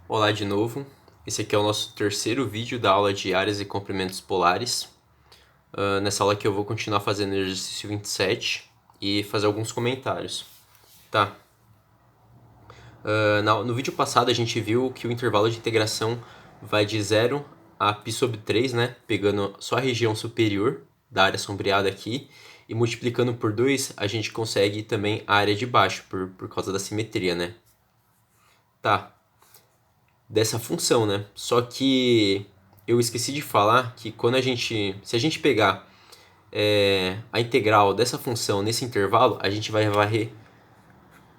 Olá de novo, esse aqui é o nosso terceiro vídeo da aula de áreas e comprimentos polares. Nessa aula aqui eu vou continuar fazendo o exercício 27 e fazer alguns comentários. Tá. No vídeo passado a gente viu que o intervalo de integração vai de 0 a π sobre 3, né? Pegando só a região superior da área sombreada aqui e multiplicando por 2 a gente consegue também a área de baixo por causa da simetria, né? Tá. Dessa função, né? Só que eu esqueci de falar que se a gente pegar a integral dessa função nesse intervalo, a gente vai varrer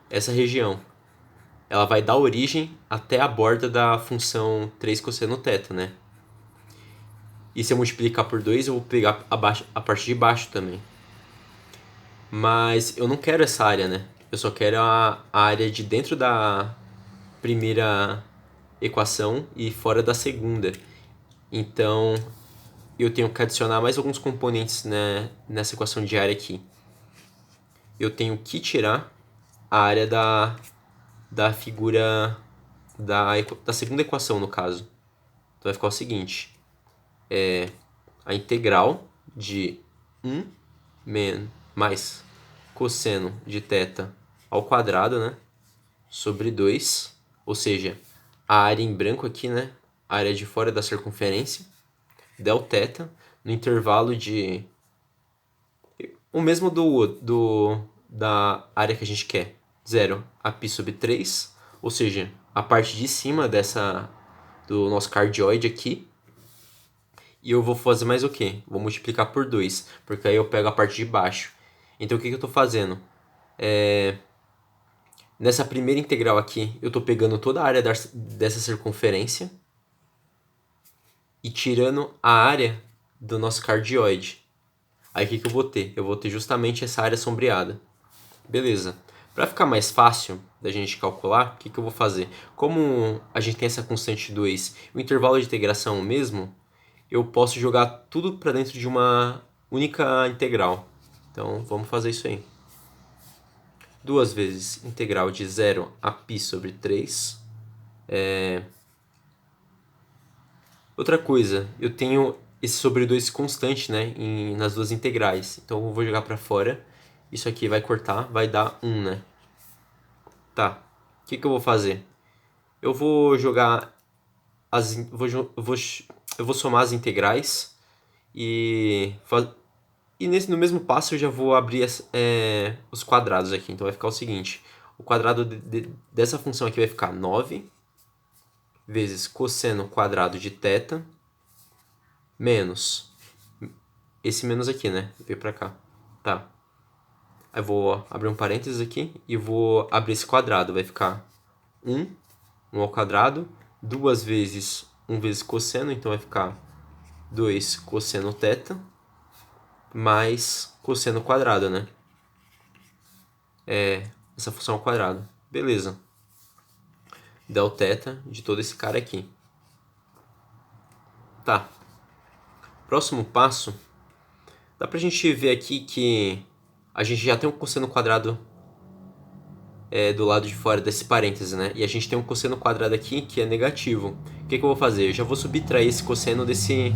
essa região. Ela vai dar origem até a borda da função 3 cosseno θ, né? E se eu multiplicar por 2, eu vou pegar a parte de baixo também. Mas eu não quero essa área, né? Eu só quero a área de dentro da primeira equação e fora da segunda. Então, eu tenho que adicionar mais alguns componentes, né, nessa equação de área aqui. Eu tenho que tirar a área da figura da segunda equação, no caso. Então vai ficar o seguinte. A integral de 1 mais cosseno de θ ao quadrado, né, sobre 2, ou seja, a área em branco aqui, né, a área de fora da circunferência, del θ, no intervalo de... O mesmo da área que a gente quer, 0 a π sobre 3, ou seja, a parte de cima do nosso cardioide aqui. E eu vou fazer mais o quê? Vou multiplicar por 2, porque aí eu pego a parte de baixo. Então o que eu estou fazendo? Nessa primeira integral aqui, eu estou pegando toda a área dessa circunferência e tirando a área do nosso cardioide. Aí o que eu vou ter? Eu vou ter justamente essa área sombreada. Beleza. Para ficar mais fácil da gente calcular, o que eu vou fazer? Como a gente tem essa constante 2, o intervalo de integração é o mesmo, eu posso jogar tudo para dentro de uma única integral. Então vamos fazer isso aí. 2 vezes integral de 0 a π sobre 3. Outra coisa, eu tenho esse sobre 2 constante, né, nas duas integrais. Então eu vou jogar para fora. Isso aqui vai cortar, vai dar 1, né? Tá. O que eu vou fazer? Eu vou jogar eu vou somar as integrais e no mesmo passo eu já vou abrir os quadrados aqui. Então vai ficar o seguinte: o quadrado dessa função aqui vai ficar 9 vezes cosseno quadrado de θ menos esse menos aqui, né? Veio pra cá. Tá. Aí eu vou abrir um parênteses aqui e vou abrir esse quadrado. Vai ficar 1 ao quadrado, 2 vezes 1 vezes cosseno, então vai ficar 2 cosseno θ mais cosseno quadrado, né? Essa função ao quadrado. Beleza. Del θ de todo esse cara aqui. Tá. Próximo passo. Dá pra gente ver aqui que a gente já tem um cosseno quadrado do lado de fora desse parêntese, né? E a gente tem um cosseno quadrado aqui que é negativo. O que eu vou fazer? Eu já vou subtrair esse cosseno desse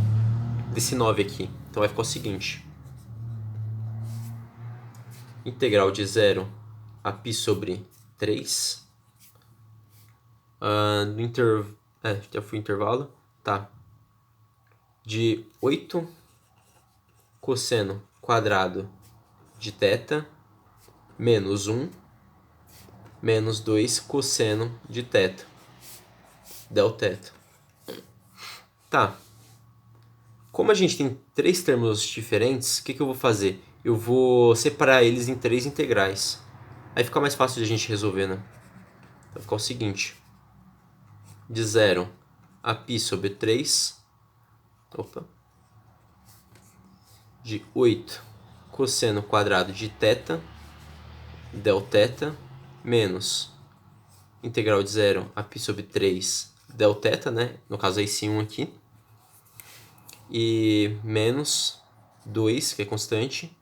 9 aqui. Então vai ficar o seguinte. Integral de 0 a π sobre 3. Já fui intervalo. Tá. De 8 cosseno quadrado de θ menos 1 menos 2 cosseno de θ. Del θ. Tá. Como a gente tem três termos diferentes, o que eu vou fazer? Eu vou separar eles em três integrais. Aí fica mais fácil de a gente resolver, né? Vai ficar o seguinte. De 0 a π sobre 3. Opa. De 8 cosseno quadrado de θ. Del θ. Menos integral de 0 a π sobre 3 del θ, né? No caso é esse 1 aqui. E menos 2, que é constante,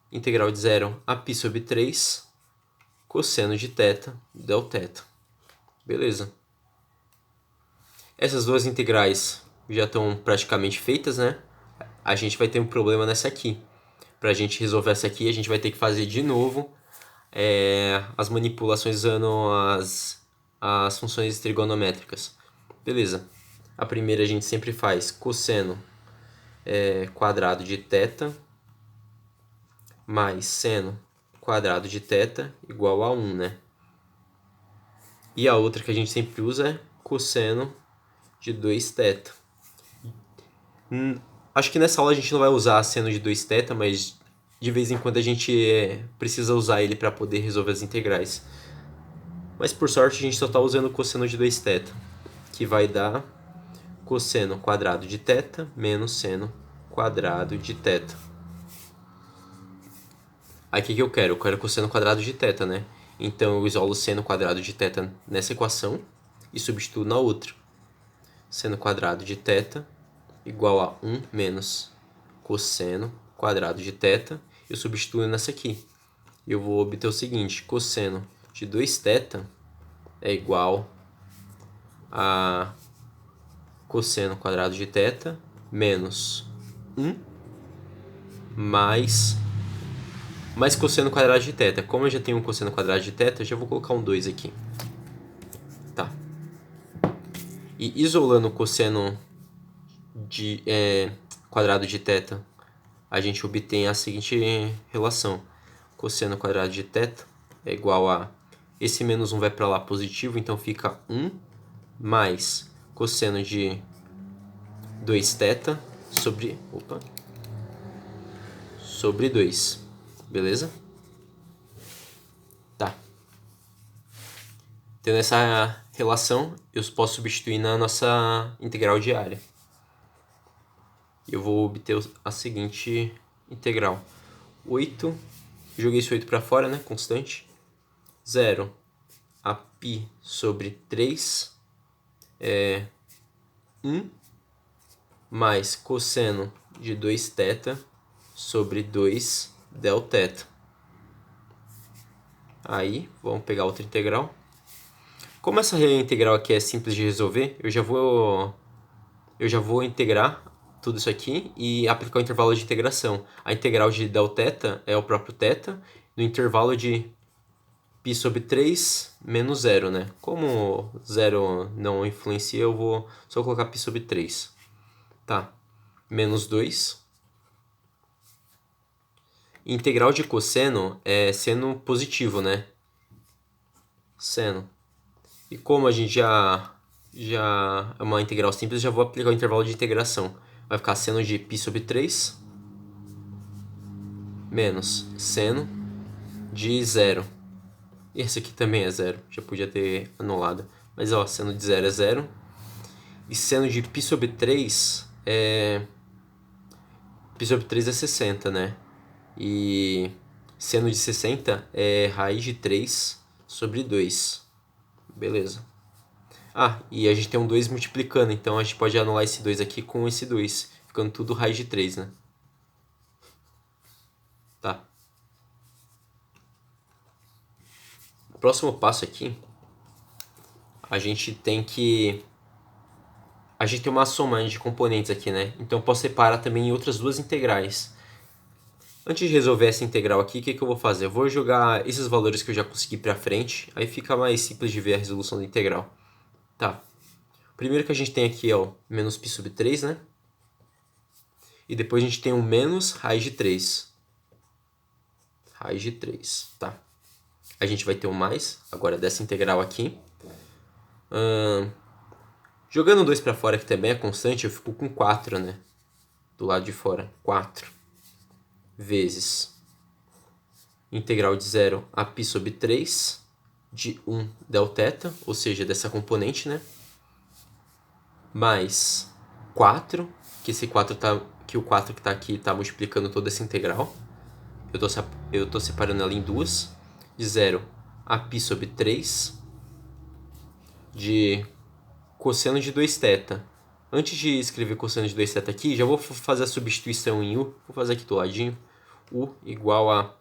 integral de 0 a π sobre 3, cosseno de θ del θ. Beleza. Essas duas integrais já estão praticamente feitas, né? A gente vai ter um problema nessa aqui. Para a gente resolver essa aqui, a gente vai ter que fazer de novo as manipulações usando as funções trigonométricas. Beleza. A primeira a gente sempre faz cosseno quadrado de θ mais seno quadrado de θ igual a 1, né? E a outra que a gente sempre usa é cosseno de 2θ. Acho que nessa aula a gente não vai usar seno de 2θ, mas de vez em quando a gente precisa usar ele para poder resolver as integrais. Mas por sorte a gente só está usando cosseno de 2θ, que vai dar cosseno quadrado de θ menos seno quadrado de θ. Aí o que eu quero? Eu quero cosseno quadrado de θ, né? Então eu isolo seno quadrado de θ nessa equação e substituo na outra. Seno quadrado de θ igual a 1 menos cosseno quadrado de θ. Eu substituo nessa aqui. Eu vou obter o seguinte: cosseno de 2θ é igual a cosseno quadrado de θ menos 1 mais cosseno quadrado de θ. Como eu já tenho um cosseno quadrado de θ, eu já vou colocar um 2 aqui. Tá. E isolando o cosseno de quadrado de θ, a gente obtém a seguinte relação: cosseno quadrado de θ é igual a... Esse menos 1 vai para lá positivo, então fica 1 mais cosseno de 2θ sobre 2. Beleza? Tá. Tendo essa relação, eu posso substituir na nossa integral de área. Eu vou obter a seguinte integral: 8, joguei esse 8 para fora, né, constante, 0 a π sobre 3 é 1 mais cosseno de 2θ sobre 2 delθ. Aí, vamos pegar outra integral. Como essa integral aqui é simples de resolver, eu já vou integrar tudo isso aqui e aplicar o intervalo de integração. A integral de delθ é o próprio θ no intervalo de π sobre 3 menos 0, né? Como 0 não influencia, eu vou só colocar π sobre 3. Tá. Menos 2. Integral de cosseno é seno positivo, né? Seno. E como a gente já é uma integral simples, já vou aplicar o intervalo de integração. Vai ficar seno de π sobre 3 menos seno de 0. Esse aqui também é 0, já podia ter anulado. Mas ó, seno de 0 é 0. E seno de π sobre 3 é... π sobre 3 é 60, né? E seno de 60 é raiz de 3 sobre 2. Beleza. Ah, e a gente tem um 2 multiplicando, então a gente pode anular esse 2 aqui com esse 2, ficando tudo raiz de 3, né? Tá. O próximo passo aqui, a gente tem uma soma de componentes aqui, né? Então eu posso separar também em outras duas integrais. Antes de resolver essa integral aqui, o que eu vou fazer? Eu vou jogar esses valores que eu já consegui para frente, aí fica mais simples de ver a resolução da integral. Tá. O primeiro que a gente tem aqui é o menos π sobre 3, né? E depois a gente tem o menos raiz de 3. Raiz de 3, tá. A gente vai ter o mais, agora dessa integral aqui. Jogando 2 para fora, que também é constante, eu fico com 4, né? Do lado de fora, 4 vezes integral de 0 a π sobre 3 de 1 delθ, ou seja, dessa componente, né? Mais 4, que o 4 que está aqui está multiplicando toda essa integral. Eu tô separando ela em duas, de 0 a π sobre 3 de cosseno de 2θ. Antes de escrever cosseno de 2θ aqui, já vou fazer a substituição em u. Vou fazer aqui do ladinho. U igual a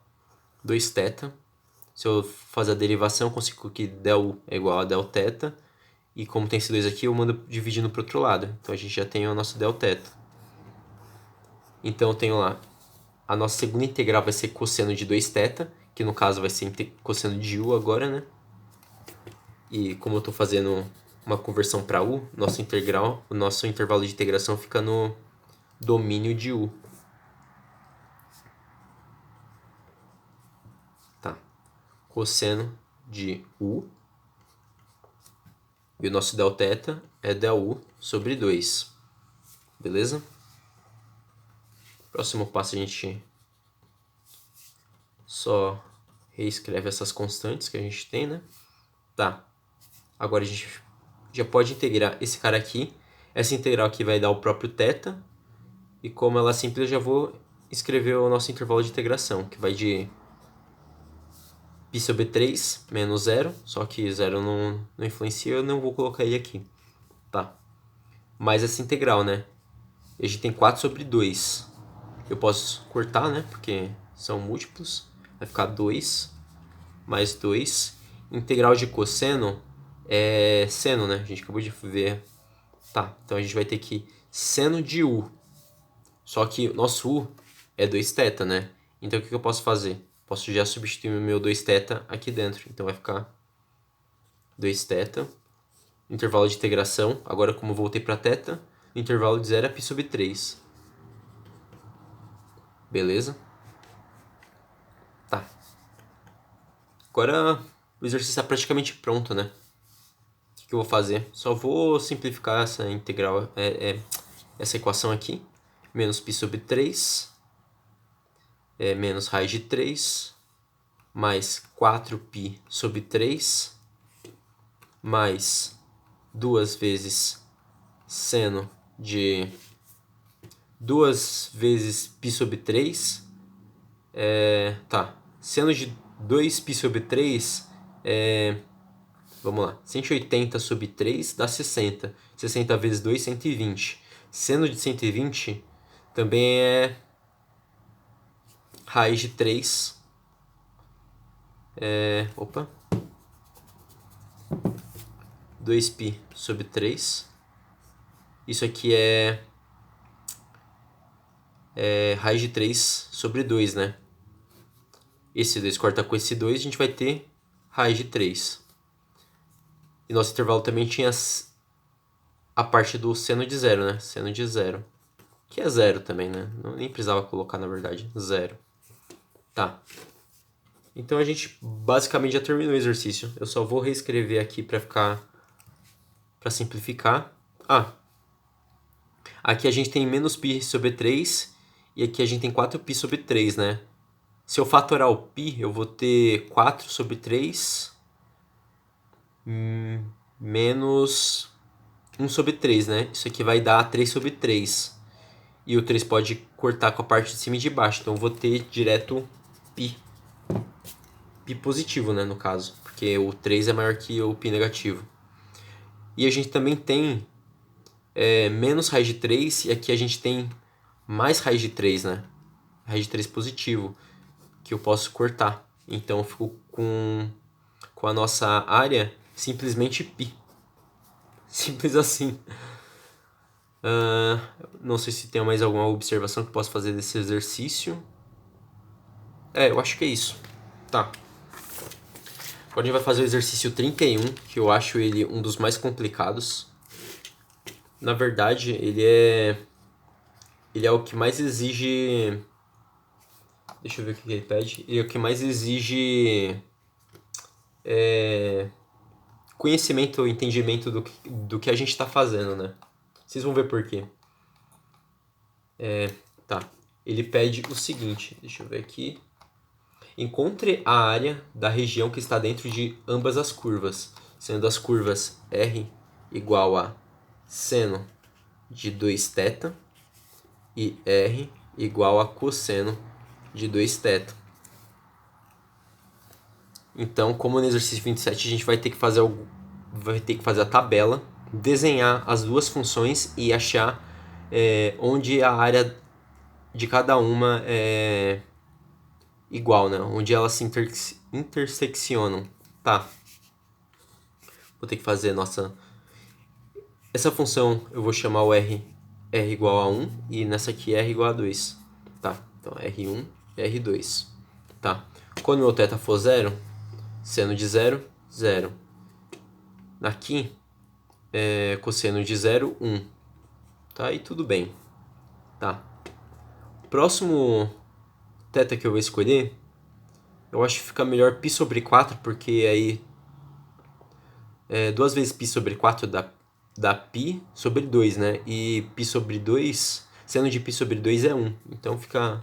2θ. Se eu fazer a derivação, eu consigo que del u é igual a delθ. E como tem esse 2 aqui, eu mando dividindo para o outro lado. Então a gente já tem o nosso delθ. Então eu tenho lá, a nossa segunda integral vai ser cosseno de 2θ, que no caso vai ser cosseno de u agora, né? E como eu estou fazendo uma conversão para u, o nosso intervalo de integração fica no domínio de u. Tá. Cosseno de u. E o nosso delθ é du sobre 2. Beleza? Próximo passo a gente só reescreve essas constantes que a gente tem, né? Tá. Agora a gente já pode integrar esse cara aqui. Essa integral aqui vai dar o próprio θ. E como ela é simples, eu já vou escrever o nosso intervalo de integração, que vai de π sobre 3 menos 0. Só que 0 não influencia, eu não vou colocar ele aqui. Tá. Mais essa integral, né? A gente tem 4 sobre 2. Eu posso cortar, né? Porque são múltiplos. Vai ficar 2 mais 2. Integral de cosseno é seno, né? A gente acabou de ver. Tá, então a gente vai ter que seno de u. Só que o nosso u é 2θ, né? Então o que eu posso fazer? Posso já substituir o meu 2θ aqui dentro. Então vai ficar 2θ. Intervalo de integração. Agora como eu voltei para θ, o intervalo de 0 é π sobre 3. Beleza? Tá. Agora o exercício está praticamente pronto, né? O que eu vou fazer? Só vou simplificar essa integral, essa equação aqui. Menos π sobre 3, menos raiz de 3, mais 4π sobre 3, mais 2 vezes seno de 2 vezes π sobre 3, tá, seno de 2π sobre 3 vamos lá, 180 sobre 3 dá 60, 60 vezes 2, 120, seno de 120 também é raiz de 3, opa, 2π sobre 3, isso aqui é raiz de 3 sobre 2, né? Esse 2 corta com esse 2, a gente vai ter raiz de 3. E nosso intervalo também tinha a parte do seno de 0, né? Seno de 0. Que é 0 também, né? Nem precisava colocar, na verdade. 0. Tá. Então a gente basicamente já terminou o exercício. Eu só vou reescrever aqui para simplificar. Aqui a gente tem menos π sobre 3 e aqui a gente tem 4π sobre 3, né? Se eu fatorar o π, eu vou ter 4 sobre 3 menos 1 sobre 3, né? Isso aqui vai dar 3 sobre 3. E o 3 pode cortar com a parte de cima e de baixo. Então eu vou ter direto π. π positivo, né, no caso. Porque o 3 é maior que o π negativo. E a gente também tem menos raiz de 3. E aqui a gente tem mais raiz de 3, né? Raiz de 3 positivo. Que eu posso cortar. Então eu fico com a nossa área simplesmente π. Simples assim. Não sei se tem mais alguma observação que eu posso fazer desse exercício. Eu acho que é isso. Tá. Agora a gente vai fazer o exercício 31, que eu acho ele um dos mais complicados. Na verdade, ele é o que mais exige... Deixa eu ver o que ele pede. Ele é o que mais exige conhecimento ou entendimento do que a gente está fazendo, né? Vocês vão ver por quê. Tá. Ele pede o seguinte, deixa eu ver aqui. Encontre a área da região que está dentro de ambas as curvas, sendo as curvas R igual a seno de 2θ e R igual a cosseno de 2θ. Então, como no exercício 27, a gente vai ter que fazer a tabela, desenhar as duas funções e achar onde a área de cada uma é igual, né? Onde elas se interseccionam. Tá. Vou ter que fazer nossa Essa função eu vou chamar o r igual a 1 e nessa aqui r igual a 2. Tá? Então r1 e r2. Tá? Quando meu θ for 0, seno de 0, 0. Aqui, cosseno de 0, 1. Tá? E tudo bem. Tá? Próximo θ que eu vou escolher, eu acho que fica melhor π sobre 4, porque aí 2 vezes π sobre 4 dá π sobre 2, né? E π sobre 2, seno de π sobre 2 é 1. Então fica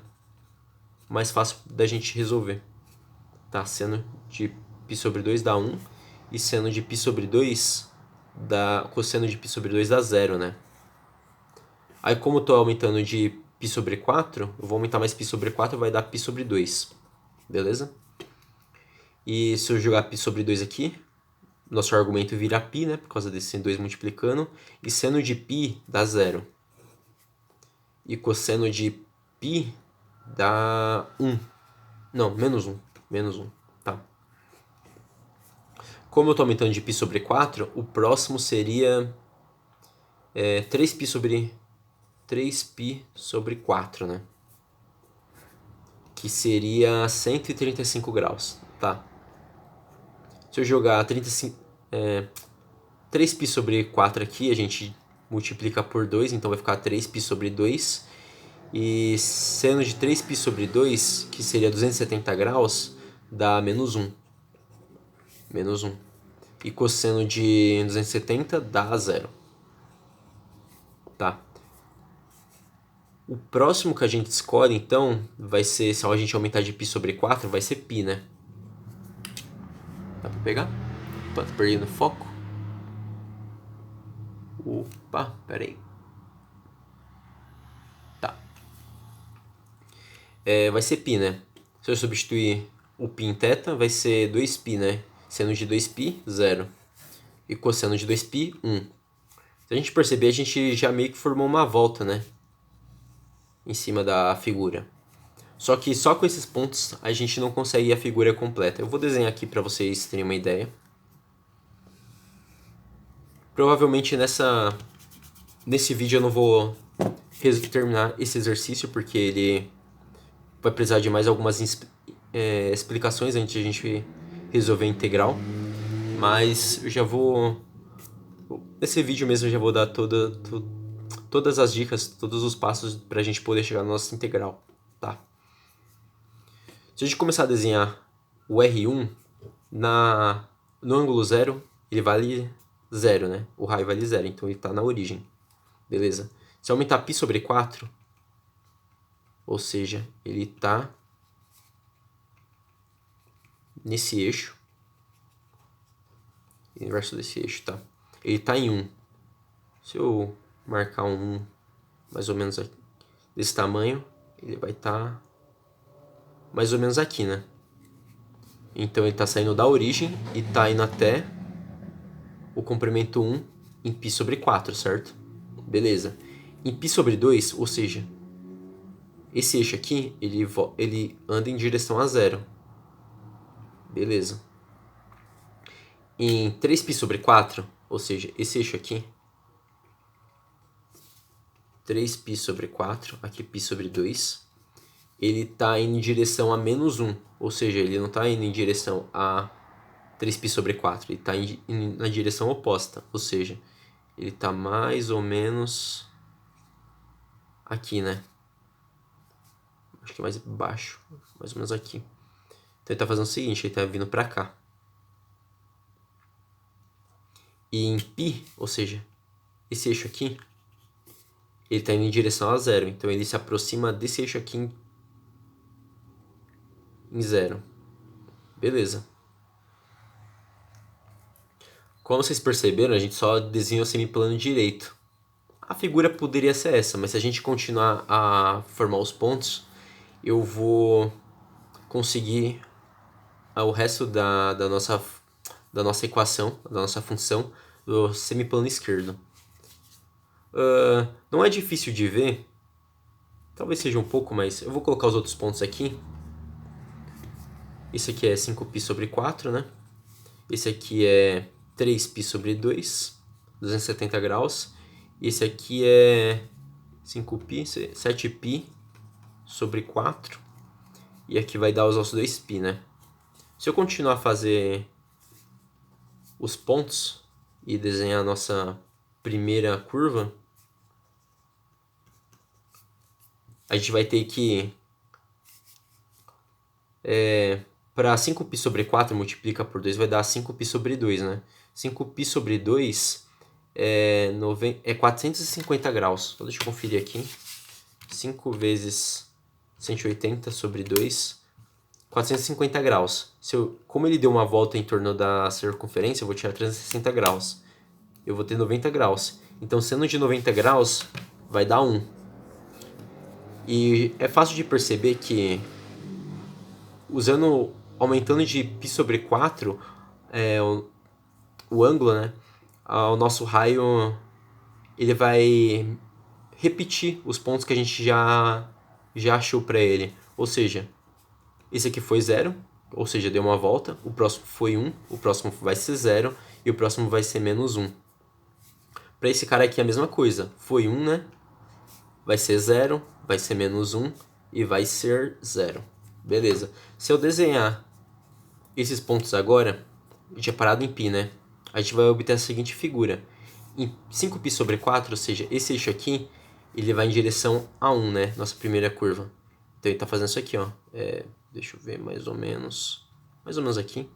mais fácil da gente resolver. Tá? Seno de π sobre 2 dá 1. E seno de π sobre 2 dá... cosseno de π sobre 2 dá 0, né? Aí como eu tô aumentando de π sobre 4, eu vou aumentar mais π sobre 4, vai dar π sobre 2. Beleza? E se eu jogar π sobre 2 aqui, nosso argumento vira π, né? Por causa desse 2 multiplicando. E seno de π dá 0. E cosseno de π dá 1. Não, menos 1. Menos 1. Tá. Como eu estou aumentando de π sobre 4, o próximo seria 3π sobre 4, né? Que seria 135 graus, tá? Se eu jogar 3π sobre 4 aqui, a gente multiplica por 2, então vai ficar 3π sobre 2. E seno de 3π sobre 2, que seria 270 graus, dá menos 1. Menos 1. E cosseno de 270 dá 0. Tá? O próximo que a gente escolhe, então, vai ser, se a gente aumentar de π sobre 4, vai ser π, né? Dá pra pegar? Opa, tô perdendo foco. Opa, pera aí. Tá. Vai ser π, né? Se eu substituir o π em θ, vai ser 2π, né? Seno de 2π, 0. E cosseno de 2π, 1. Se a gente perceber, a gente já meio que formou uma volta, né? Em cima da figura. Só que só com esses pontos a gente não consegue a figura completa. Eu vou desenhar aqui para vocês terem uma ideia. Provavelmente nesse vídeo eu não vou terminar esse exercício, porque ele vai precisar de mais algumas explicações antes de a gente resolver a integral. Mas eu já vou... Nesse vídeo mesmo eu já vou dar todas as dicas, todos os passos para a gente poder chegar na nossa integral. Tá? Se a gente começar a desenhar o R1, no ângulo 0, ele vale 0, né? O raio vale 0, então ele está na origem. Beleza? Se aumentar π sobre 4, ou seja, ele está nesse eixo, inverso desse eixo, tá? Ele está em 1. Se eu marcar um mais ou menos aqui, desse tamanho, ele vai estar mais ou menos aqui, né? Então ele está saindo da origem e está indo até o comprimento 1 em π sobre 4, certo? Beleza. Em π sobre 2, ou seja, esse eixo aqui, ele anda em direção a 0. Beleza. Em 3π sobre 4, ou seja, esse eixo aqui, 3π sobre 4, aqui π sobre 2, ele está indo em direção a menos 1, ou seja, ele não está indo em direção a 3π sobre 4, ele está na direção oposta, ou seja, ele está mais ou menos aqui, né? Acho que é mais baixo, mais ou menos aqui. Então ele está fazendo o seguinte, ele está vindo para cá. E em π, ou seja, esse eixo aqui, ele está indo em direção a 0, então ele se aproxima desse eixo aqui em 0. Beleza. Como vocês perceberam, a gente só desenha o semiplano direito. A figura poderia ser essa, mas se a gente continuar a formar os pontos, eu vou conseguir o resto da nossa equação, da nossa função, do semiplano esquerdo. Não é difícil de ver, talvez seja um pouco, mas eu vou colocar os outros pontos aqui. Esse aqui é 5π sobre 4, né? Esse aqui é 3π sobre 2. 270 graus. E esse aqui é 5π, 7π sobre 4. E aqui vai dar os nossos 2π, né? Se eu continuar a fazer os pontos e desenhar a nossa primeira curva, a gente vai ter que... para 5π sobre 4 multiplica por 2 vai dar 5π sobre 2, né? 5π sobre 2 é 450 graus. Então, deixa eu conferir aqui. 5 vezes 180 sobre 2, 450 graus. Como ele deu uma volta em torno da circunferência, eu vou tirar 360 graus. Eu vou ter 90 graus. Então, sendo de 90 graus, vai dar 1. E é fácil de perceber que, aumentando de π sobre 4, o ângulo, né? O nosso raio, ele vai repetir os pontos que a gente já achou para ele. Ou seja, esse aqui foi 0, ou seja, deu uma volta. O próximo foi 1, o próximo vai ser 0 e o próximo vai ser menos 1. Para esse cara aqui é a mesma coisa. Foi 1, né? Vai ser 0, vai ser menos 1 e vai ser 0. Beleza. Se eu desenhar esses pontos agora, a gente é parado em π, né? A gente vai obter a seguinte figura. Em 5π sobre 4, ou seja, esse eixo aqui, ele vai em direção a 1, né? Nossa primeira curva. Então ele tá fazendo isso aqui, ó. Deixa eu ver mais ou menos aqui.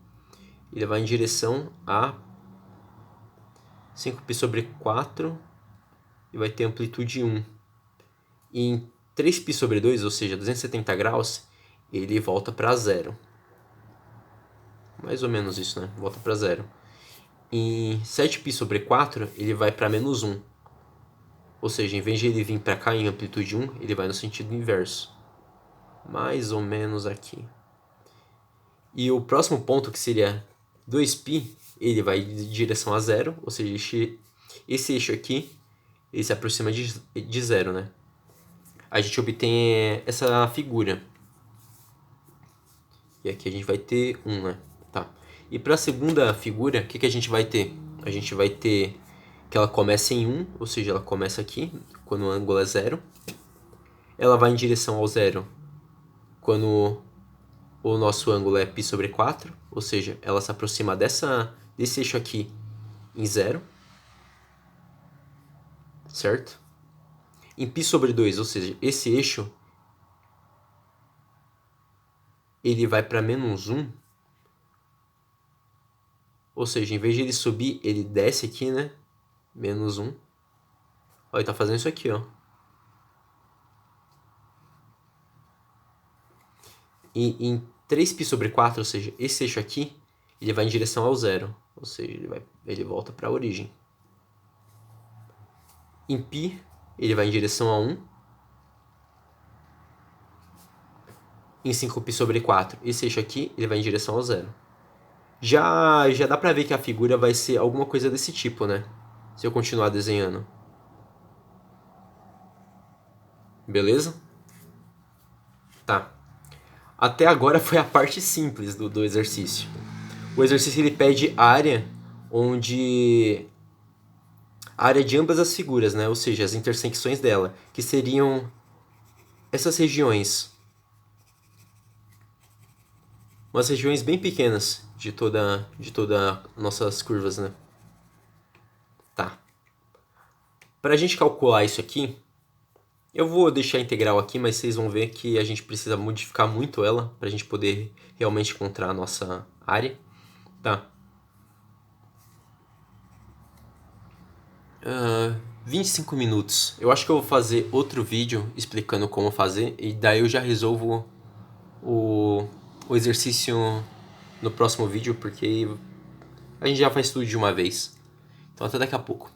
Ele vai em direção a 5π sobre 4 e vai ter amplitude 1. E em 3π sobre 2, ou seja, 270 graus, ele volta para 0. Mais ou menos isso, né? Volta para 0. Em 7π sobre 4, ele vai para menos 1. Ou seja, em vez de ele vir para cá em amplitude 1, ele vai no sentido inverso. Mais ou menos aqui. E o próximo ponto, que seria 2π, ele vai em direção a 0. Ou seja, esse eixo aqui, ele se aproxima de 0, né? A gente obtém essa figura. E aqui a gente vai ter 1, né? Tá. E para a segunda figura, o que a gente vai ter? A gente vai ter que ela começa em 1, ou seja, ela começa aqui, quando o ângulo é 0. Ela vai em direção ao 0 quando o nosso ângulo é π sobre 4, ou seja, ela se aproxima desse eixo aqui em 0. Certo? Em π sobre 2, ou seja, esse eixo, ele vai para menos 1. Ou seja, em vez de ele subir, ele desce aqui, né? Menos 1. Ó, ele tá fazendo isso aqui, ó. E em 3π sobre 4, ou seja, esse eixo aqui, ele vai em direção ao 0. Ou seja, ele volta para a origem. Em π, ele vai em direção a 1. Em 5π sobre 4, esse eixo aqui, ele vai em direção ao 0. Já dá pra ver que a figura vai ser alguma coisa desse tipo, né? Se eu continuar desenhando. Beleza? Tá. Até agora foi a parte simples do exercício. O exercício ele pede área de ambas as figuras, né? Ou seja, as intersecções dela, que seriam essas regiões. Umas regiões bem pequenas de toda nossas curvas, né? Tá. Pra gente calcular isso aqui, eu vou deixar a integral aqui, mas vocês vão ver que a gente precisa modificar muito ela pra gente poder realmente encontrar a nossa área. Tá. 25 minutos. Eu acho que eu vou fazer outro vídeo explicando como fazer e daí eu já resolvo o exercício no próximo vídeo, porque a gente já faz tudo de uma vez. Então até daqui a pouco.